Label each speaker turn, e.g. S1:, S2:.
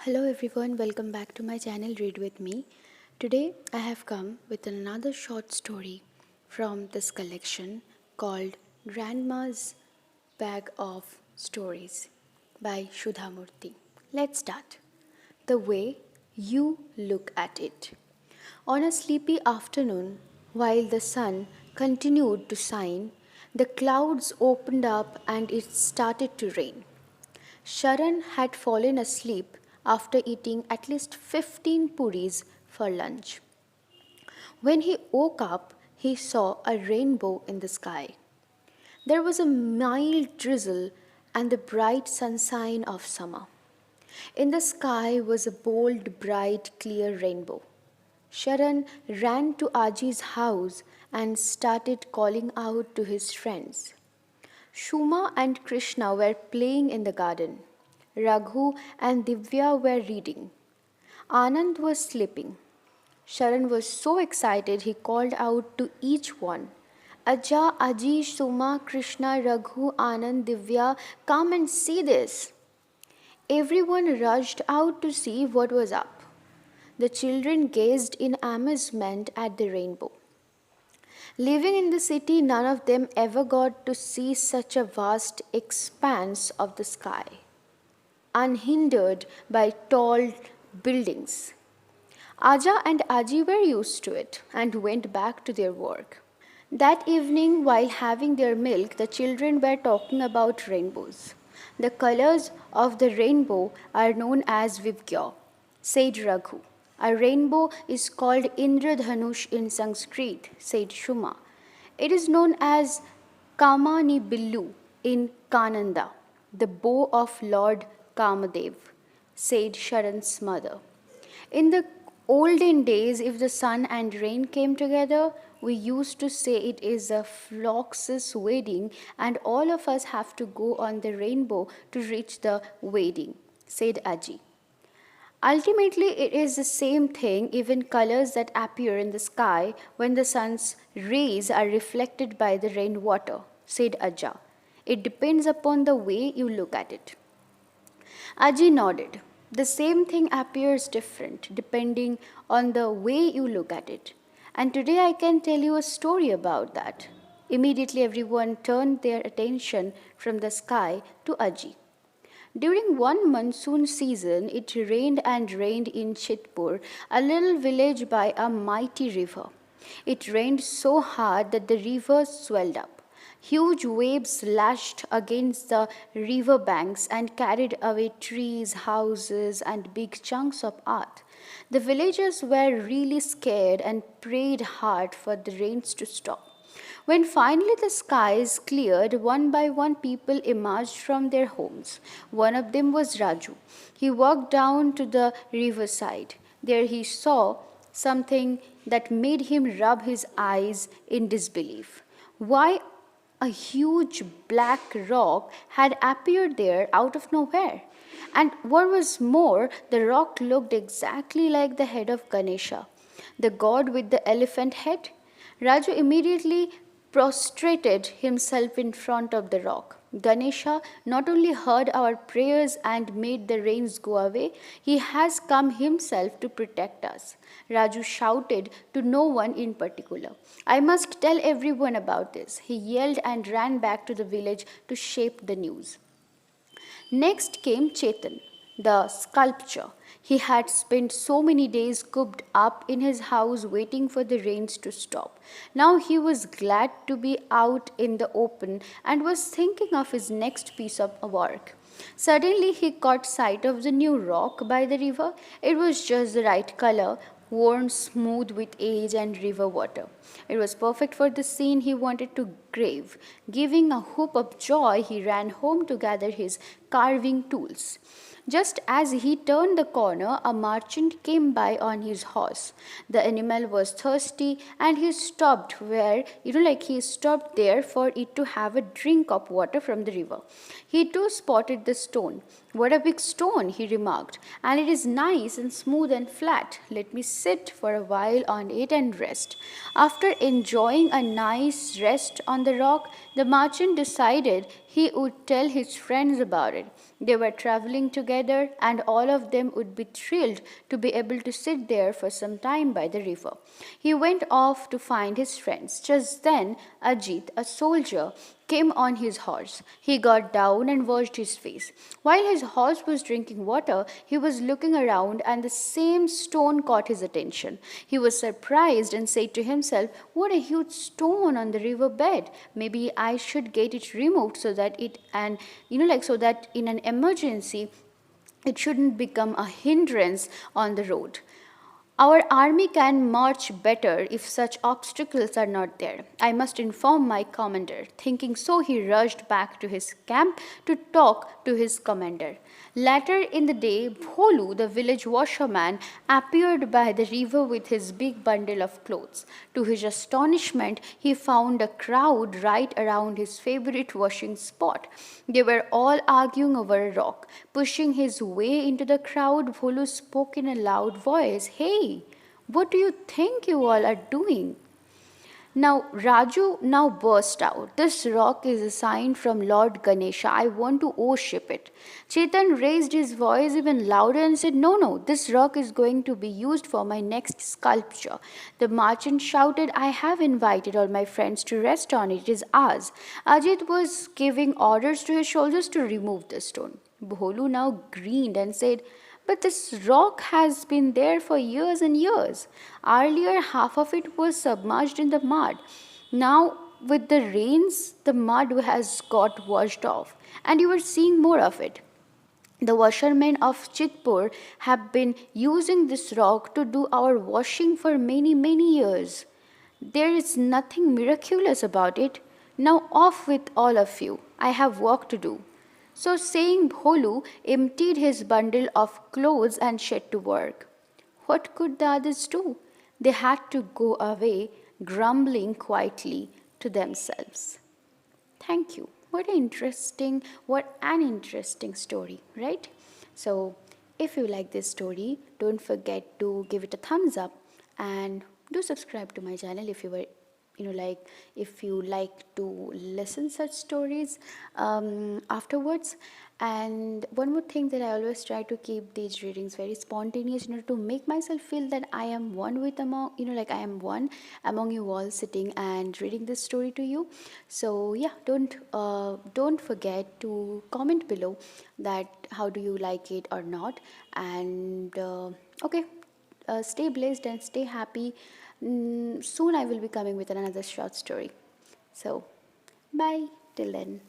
S1: Hello everyone, welcome back to my channel Read With Me. Today I have come with another short story from this collection called Grandma's Bag of Stories by Sudha Murty. Let's start. The Way You Look at It. On a sleepy afternoon, while the sun continued to shine, the clouds opened up and it started to rain. Sharan had fallen asleep after eating at least 15 puris for lunch. When he woke up, he saw a rainbow in the sky. There was a mild drizzle and the bright sunshine of summer. In the sky was a bold, bright, clear rainbow. Sharan ran to Aji's house and started calling out to his friends. Shuma and Krishna were playing in the garden. Raghu and Divya were reading. Anand was sleeping. Sharan was so excited he called out to each one, Aja, Aji, Shuma, Krishna, Raghu, Anand, Divya, come and see this. Everyone rushed out to see what was up. The children gazed in amazement at the rainbow. Living in the city, none of them ever got to see such a vast expanse of the sky, unhindered by tall buildings. Aja and Aji were used to it and went back to their work. That evening, while having their milk, the children were talking about rainbows. The colors of the rainbow are known as Vivgya, said Raghu. A rainbow is called Indradhanush in Sanskrit, said Shuma. It is known as Kamani Billu in Kananda, the bow of Lord Kamadev, said Sharan's mother. In the olden days, if the sun and rain came together, we used to say it is a Flox's wedding and all of us have to go on the rainbow to reach the wedding, said Aji. Ultimately, it is the same thing, even colors that appear in the sky when the sun's rays are reflected by the rainwater, said Aja. It depends upon the way you look at it. Aji nodded. The same thing appears different depending on the way you look at it. And today I can tell you a story about that. Immediately everyone turned their attention from the sky to Aji. During one monsoon season, it rained and rained in Chitpur, a little village by a mighty river. It rained so hard that the river swelled up. Huge waves lashed against the river banks and carried away trees, houses, and big chunks of earth. The villagers were really scared and prayed hard for the rains to stop. When finally the skies cleared, one by one people emerged from their homes. One of them was Raju. He walked down to the riverside. There he saw something that made him rub his eyes in disbelief. Why, a huge black rock had appeared there out of nowhere. And what was more, the rock looked exactly like the head of Ganesha, the god with the elephant head. Raju immediately prostrated himself in front of the rock. Ganesha not only heard our prayers and made the rains go away, he has come himself to protect us. Raju shouted to no one in particular. I must tell everyone about this. He yelled and ran back to the village to shape the news. Next came Chetan, the sculptor. He had spent so many days cooped up in his house waiting for the rains to stop. Now he was glad to be out in the open and was thinking of his next piece of work. Suddenly he caught sight of the new rock by the river. It was just the right color, worn smooth with age and river water. It was perfect for the scene he wanted to grave. Giving a whoop of joy, he ran home to gather his carving tools. Just as he turned the corner, a merchant came by on his horse. The animal was thirsty and he stopped he stopped there for it to have a drink of water from the river. He too spotted the stone. What a big stone, he remarked, and it is nice and smooth and flat. Let me sit for a while on it and rest. After enjoying a nice rest on the rock, the merchant decided he would tell his friends about it. They were traveling together, and all of them would be thrilled to be able to sit there for some time by the river. He went off to find his friends. Just then, Ajit, a soldier, came on his horse. He got down and washed his face. While his horse was drinking water, he was looking around, and the same stone caught his attention. He was surprised and said to himself, "What a huge stone on the river bed! Maybe I should get it removed so that so that in an emergency it shouldn't become a hindrance on the road. Our army can march better if such obstacles are not there. I must inform my commander." Thinking so, he rushed back to his camp to talk to his commander. Later in the day, Bholu, the village washerman, appeared by the river with his big bundle of clothes. To his astonishment, he found a crowd right around his favorite washing spot. They were all arguing over a rock. Pushing his way into the crowd, Bholu spoke in a loud voice, "Hey, what do you think you all are doing?" Now, Raju now burst out. "This rock is a sign from Lord Ganesha. I want to worship it." Chetan raised his voice even louder and said, "No, no, this rock is going to be used for my next sculpture." The merchant shouted, "I have invited all my friends to rest on it. It is ours." Ajit was giving orders to his soldiers to remove the stone. Bholu now grinned and said, "But this rock has been there for years and years. Earlier, half of it was submerged in the mud. Now, with the rains, the mud has got washed off, and you are seeing more of it. The washermen of Chitpur have been using this rock to do our washing for many, many years. There is nothing miraculous about it. Now, off with all of you. I have work to do." So saying, Bholu emptied his bundle of clothes and set to work. What could the others do? They had to go away, grumbling quietly to themselves. Thank you. What an interesting story, right? So, if you like this story, don't forget to give it a thumbs up and do subscribe to my channel if you were if you like to listen such stories afterwards. And one more thing, that I always try to keep these readings very spontaneous in order to make myself feel that I am one with among I am one among you all sitting and reading this story to you. So yeah, don't forget to comment below that how do you like it or not. And okay, stay blessed and stay happy. Soon I will be coming with another short story. So, bye till then.